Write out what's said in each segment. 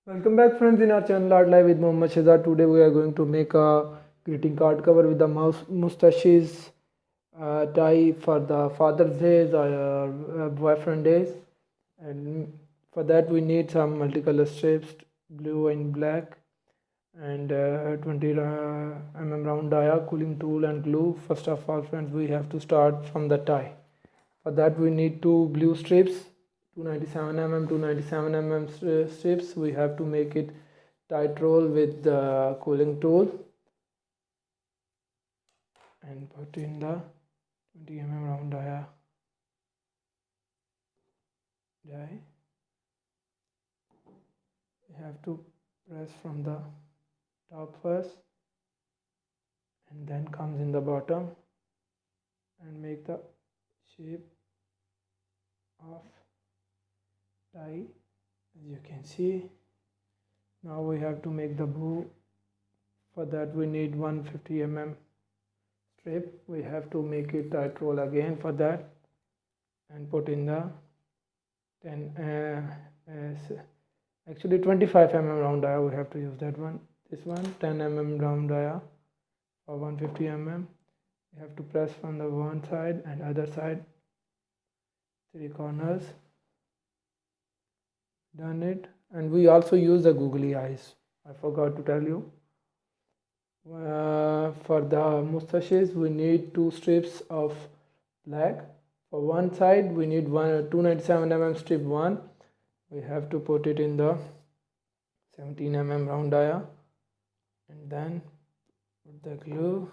Welcome back friends in our channel Art Live with Mohammad Shehzad. Today we are going to make a greeting card cover with the mustaches tie for the Father's Days or boyfriend days, and for that we need some multicolor strips, blue and black, and 20 mm round dia, cooling tool and glue. First of all friends, we have to start from the tie. For that we need two blue strips, 297 mm 297 mm strips. We have to make it tight roll with the cooling tool and put in the 20 mm round die. We have to press from the top first and then comes in the bottom and make the shape of tie, as you can see. Now we have to make the bow. For that we need 150 mm strip. We have to make it tight roll again for that and put in the 25 mm round die. We have to use that one. This one 10 mm round die for 150 mm. We have to press from the one side and other side, three corners. Done it. And we also use the googly eyes, I forgot to tell you. For the mustaches we need two strips of black. For one side we need 297 mm strip 1. We have to put it in the 17 mm round dia and then put the glue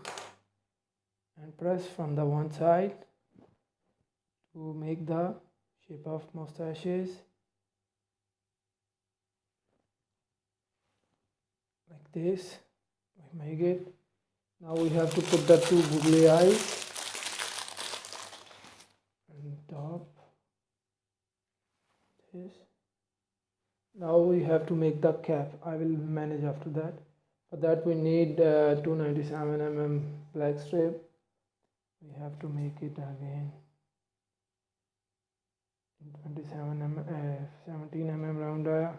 and press from the one side to make the shape of mustaches like this. We make it. Now we have to put the two googly eyes on top. This. Now we have to make the cap. I will manage after that. For that we need 297 mm black strip. We have to make it again 17 mm round dia.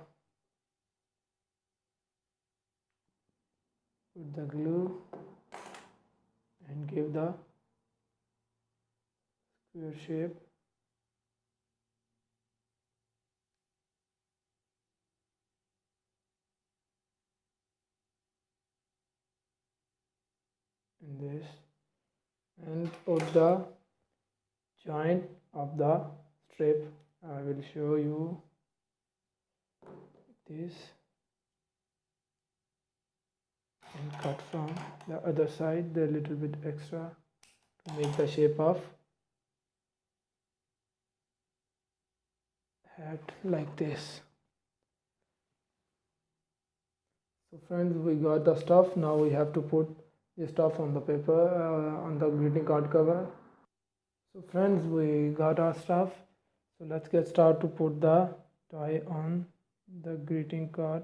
Put the glue and give the square shape. In this, and put the joint of the strip. I will show you this, and cut from the other side the little bit extra to make the shape of hat like this. So friends, we got the stuff. Now we have to put the stuff on the paper, on the greeting card cover. So friends, we got our stuff. So let's get started to put the tie on the greeting card.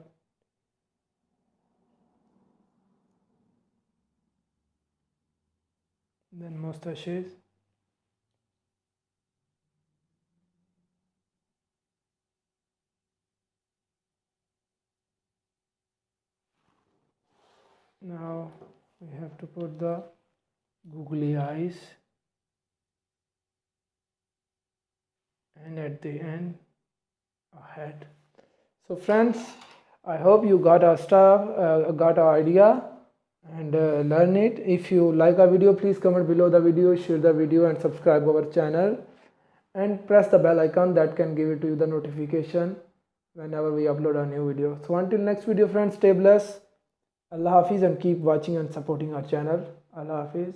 Then mustaches. Now we have to put the googly eyes, and at the end a hat. So friends, I hope you got our stuff, got our idea and learn it. If you like our video, please comment below the video, share the video and subscribe our channel and press the bell icon that can give it to you the notification whenever we upload a new video. So until next video friends, stay blessed. Allah Hafiz and keep watching and supporting our channel. Allah Hafiz.